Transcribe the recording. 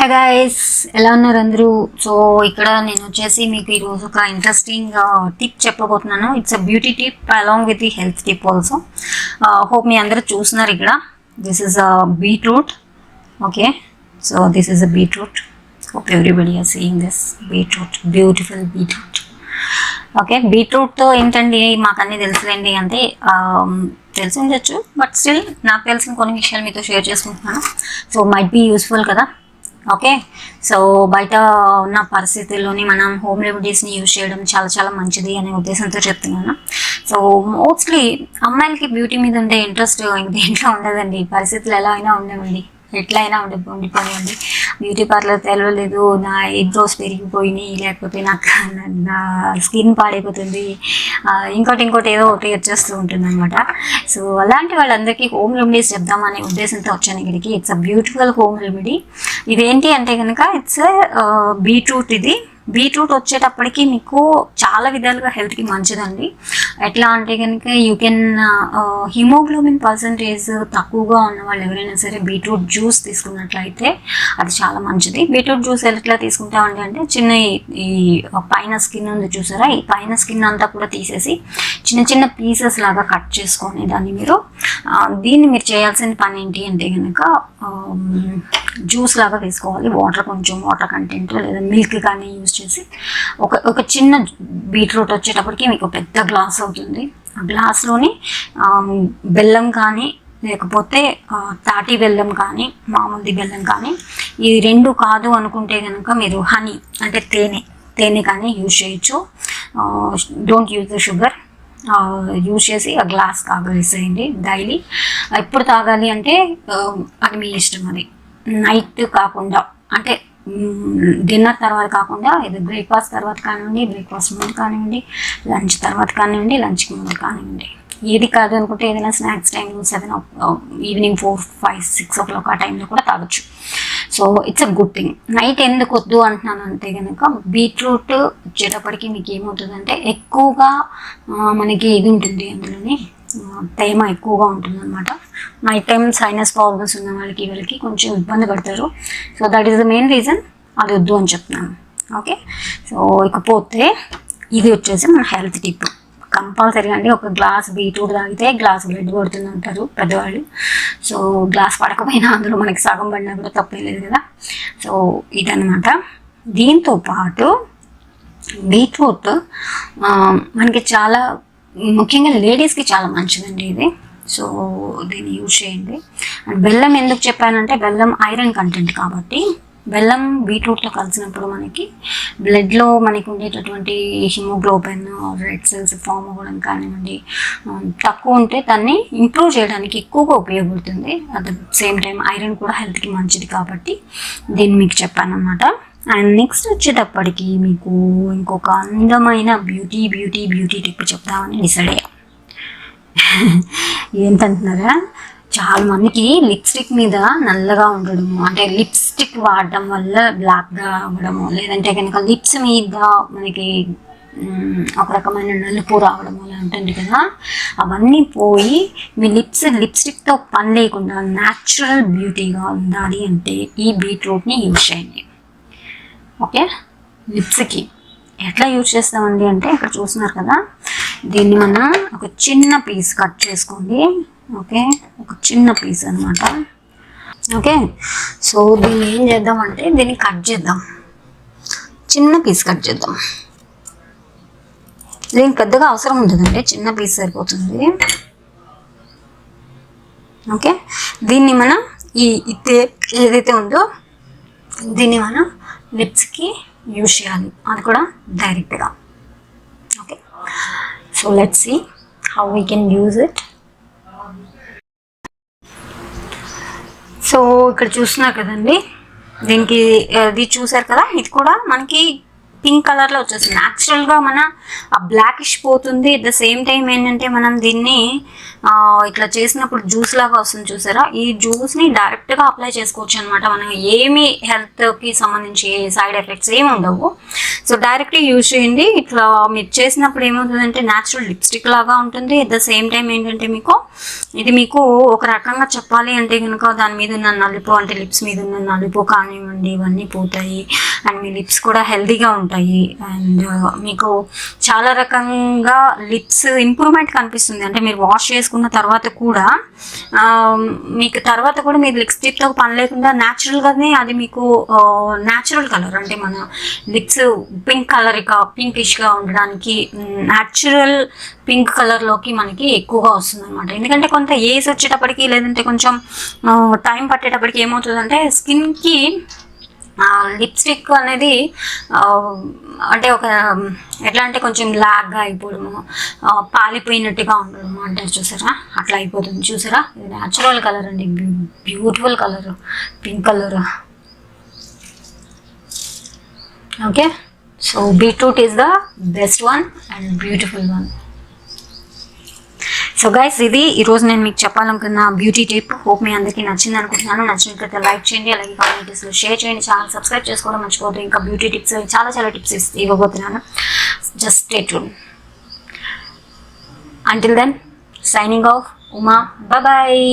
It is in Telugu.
హే గైస్, ఎలా ఉన్నారు అందరూ? సో ఇక్కడ నేను వచ్చేసి మీకు ఈరోజు ఒక ఇంట్రెస్టింగ్ టిప్ చెప్పబోతున్నాను. It's a beauty tip along with the health tip also. Hope మీ అందరూ చూస్తున్నారు. ఇక్కడ this is a beetroot. Okay, so this is a beetroot. Hope everybody are seeing this beetroot, beautiful beetroot. Okay, బీట్రూట్తో ఏంటండి, మాకు అన్నీ తెలుసులేండి. అంటే తెలిసి ఉండొచ్చు, బట్ స్టిల్ నాకు తెలిసిన కొన్ని విషయాలు మీతో షేర్ చేసుకుంటున్నాను. సో మైట్ బీ యూస్ఫుల్ కదా. ఓకే, సో బయట ఉన్న పరిస్థితుల్లోని మనం హోమ్ రెమెడీస్ని యూజ్ చేయడం చాలా చాలా మంచిది అనే ఉద్దేశంతో చెప్తున్నాను. సో మోస్ట్లీ అమ్మాయిలకి బ్యూటీ మీద ఉండే ఇంట్రెస్ట్ దేంట్లో ఉండదండి. పరిస్థితులు ఎలా అయినా ఉండవండి, ఎట్లా అయినా ఉండిపోయింది. బ్యూటీ పార్లర్ తెలవలేదు, నా ఐబ్రోస్ పెరిగిపోయినాయి, లేకపోతే నా స్కిన్ పాడైపోతుంది, ఇంకోటి ఏదో ఒకటి వచ్చేస్తూ ఉంటుంది అనమాట. సో అలాంటి వాళ్ళందరికీ హోమ్ రెమెడీస్ చెప్దామనే ఉద్దేశంతో వచ్చాను ఇక్కడికి. It's a beautiful home remedy. ఇదేంటి అంటే కనుక ఇట్స్ బీట్రూట్. ఇది బీట్రూట్ వచ్చేటప్పటికి మీకు చాలా విధాలుగా హెల్త్కి మంచిదండి. ఎట్లా అంటే కనుక యూ కెన్ హిమోగ్లోబిన్ పర్సంటేజ్ తక్కువగా ఉన్న వాళ్ళు ఎవరైనా సరే బీట్రూట్ జ్యూస్ తీసుకున్నట్లయితే అది చాలా మంచిది. బీట్రూట్ జ్యూస్ ఎట్లా తీసుకుంటామండి అంటే, చిన్న ఈ పైన స్కిన్ ఉంది చూసారా, ఈ పైన స్కిన్ అంతా కూడా తీసేసి చిన్న చిన్న పీసెస్ లాగా కట్ చేసుకొని దీన్ని మీరు చేయాల్సిన పని ఏంటి అంటే కనుక జ్యూస్ లాగా వేసుకోవాలి. కొంచెం వాటర్ కంటెంట్ లేదా మిల్క్ కానీ యూజ్ చేసి ఒక చిన్న బీట్రూట్ వచ్చేటప్పటికి మీకు పెద్ద గ్లాస్ అవుతుంది. ఆ గ్లాస్లోని బెల్లం కానీ లేకపోతే తాటి బెల్లం కానీ మామూలు బెల్లం కానీ, ఈ రెండు కాదు అనుకుంటే కనుక మీరు హనీ అంటే తేనె కానీ యూజ్ చేయొచ్చు. Don't use the sugar. Use చేసి ఆ గ్లాస్ తాగేసేయండి డైలీ. ఎప్పుడు తాగాలి అంటే అది మీ ఇష్టం. అది నైట్ కాకుండా, అంటే డిన్నర్ తర్వాత కాకుండా, ఇది బ్రేక్ఫాస్ట్ తర్వాత కానివ్వండి, బ్రేక్ఫాస్ట్ ముందు కానివ్వండి, లంచ్ తర్వాత కానివ్వండి, లంచ్కి ముందు కానివ్వండి. ఏది కాదు అనుకుంటే ఏదైనా స్నాక్స్ టైం 7 ఈవినింగ్ 4, 5, 6 o'clock ఆ టైంలో కూడా తాగొచ్చు. So it's a good thing. Night ఎందుకు వద్దు అంటున్నాను అంటే కనుక, బీట్రూట్ వచ్చేటప్పటికి మీకు ఏమవుతుందంటే ఎక్కువగా మనకి ఇది ఉంటుంది, అందులోని తేమ ఎక్కువగా ఉంటుంది అనమాట. నైట్ టైం సైనస్ ప్రాబ్లమ్స్ ఉన్న వీళ్ళకి కొంచెం ఇబ్బంది పడతారు. So that is the main reason అది వద్దు అని చెప్తున్నాను. ఓకే, సో ఇకపోతే ఇది వచ్చేసి మన హెల్త్ టిప్. కంపల్సరీగా అండి, ఒక గ్లాస్ బీట్రూట్ తాగితే గ్లాస్ బ్లడ్ పడుతుంది అంటారు పెద్దవాళ్ళు. సో గ్లాస్ పడకపోయినా అందులో మనకి సగం పడినా కూడా తప్పే లేదు కదా. సో ఇదనమాట. దీంతో పాటు బీట్రూట్ మనకి చాలా ముఖ్యంగా లేడీస్కి చాలా మంచిదండి ఇది. సో దీన్ని యూజ్ చేయండి. అండ్ బెల్లం ఎందుకు చెప్పానంటే, బెల్లం ఐరన్ కంటెంట్ కాబట్టి బెల్లం బీట్రూట్లో కలిసినప్పుడు మనకి బ్లడ్లో మనకి ఉండేటటువంటి హిమోగ్లోబిన్, రెడ్ సెల్స్ ఫామ్ అవ్వడం కానివ్వండి తక్కువ ఉంటే దాన్ని ఇంప్రూవ్ చేయడానికి ఎక్కువగా ఉపయోగపడుతుంది. At the same time iron కూడా హెల్త్కి మంచిది కాబట్టి దీన్ని మీకు చెప్పాను అనమాట. అండ్ నెక్స్ట్ వచ్చేటప్పటికి మీకు ఇంకొక అందమైన బ్యూటీ టిప్ చెప్దామని డిసైడ్ అయ్యా. ఏంటంటున్నారా, చాలా మందికి లిప్స్టిక్ మీద నల్లగా ఉండడము, అంటే లిప్స్టిక్ వాడడం వల్ల బ్లాక్గా అవ్వడము, లేదంటే కనుక లిప్స్ మీద మనకి ఒక రకమైన నలుపు రావడము అలా ఉంటుంది కదా. అవన్నీ పోయి మీ లిప్స్టిక్తో పని లేకుండా న్యాచురల్ బ్యూటీగా ఉండాలి అంటే ఈ బీట్రూట్ని యూజ్ చేయండి. ఓకే, లిప్స్కి ఎట్లా యూజ్ చేస్తామండి అంటే, ఇక్కడ చూస్తున్నారు కదా, దీన్ని మనం ఒక చిన్న పీస్ కట్ చేసుకోండి. ఓకే, ఒక చిన్న పీస్ అనమాట. ఓకే, సో దీన్ని ఏం చేద్దామంటే దీన్ని కట్ చేద్దాం, చిన్న పీస్ కట్ చేద్దాం. దీనికి పెద్దగా అవసరం ఉంటుందండి, చిన్న పీస్ సరిపోతుంది. ఓకే, దీన్ని మనం ఏదైతే ఉందో దీన్ని మనం లిప్స్కి యూజ్ చేయాలి, అది కూడా డైరెక్ట్గా. Okay, so let's see how we can use it. So ఇక్కడ చూస్తున్నారు కదండి, దీనికి ఇది చూసారు కదా, ఇది కూడా మనకి పింక్ కలర్లో వచ్చేస్తుంది. న్యాచురల్గా మన ఆ బ్లాకిష్ పోతుంది. అట్ ద సేమ్ టైం ఏంటంటే మనం దీన్ని ఇట్లా చేసినప్పుడు జ్యూస్ లాగా వస్తుంది చూసారా, ఈ జ్యూస్ని డైరెక్ట్గా అప్లై చేసుకోవచ్చు అనమాట. మనం ఏమి హెల్త్కి సంబంధించి సైడ్ ఎఫెక్ట్స్ ఏమి ఉండవు. సో డైరెక్ట్గా యూజ్ చేయండి. ఇట్లా మీరు చేసినప్పుడు ఏమవుతుందంటే న్యాచురల్ లిప్స్టిక్ లాగా ఉంటుంది. అట్ ద సేమ్ టైం ఏంటంటే ఇది మీకు ఒక రకంగా చెప్పాలి అంటే కనుక దాని మీద ఉన్న నలుపు, అంటే లిప్స్ మీద ఉన్న నలుపు కానివ్వండి ఇవన్నీ పోతాయి. అండ్ మీ లిప్స్ కూడా హెల్తీగా ఉంటాయి. అండ్ మీకు చాలా రకంగా లిప్స్ ఇంప్రూవ్మెంట్ కనిపిస్తుంది. అంటే మీరు వాష్ చేసుకున్న తర్వాత కూడా మీకు మీరు లిప్స్టిక్తో పని లేకుండా న్యాచురల్గానే అది మీకు న్యాచురల్ కలర్, అంటే మన లిప్స్ పింకిష్గా ఉండడానికి న్యాచురల్ పింక్ కలర్లోకి మనకి ఎక్కువగా వస్తుంది అనమాట. ఎందుకంటే కొంత ఏజ్ వచ్చేటప్పటికి లేదంటే కొంచెం టైం పట్టేటప్పటికి ఏమవుతుందంటే స్కిన్కి లిప్స్టిక్ అనేది అంటే ఎట్లా అంటే కొంచెం లాగ్గా అయిపోవడము, పాలిపోయినట్టుగా ఉండడము అంటారు చూసారా, అట్లా అయిపోతుంది. చూసారా, ఇది న్యాచురల్ కలర్ అండి, beautiful colour, pink colour. Okay, so beetroot is the best one and beautiful one. So guys, ఇది ఈరోజు నేను మీకు చెప్పాలనుకున్న బ్యూటీ టిప్. హోప్ మీ అందరికీ నచ్చింది అనుకుంటున్నాను. నచ్చినట్లయితే లైక్ చేయండి, అలాగే కమ్యూనిటీస్లో షేర్ చేయండి, ఛానల్ సబ్స్క్రైబ్ చేసుకోవడం మర్చిపోతుంది. ఇంకా బ్యూటీ టిప్స్ చాలా టిప్స్ ఇవ్వబోతున్నాను. Just stay tune. Until then, signing off, Uma. Bye.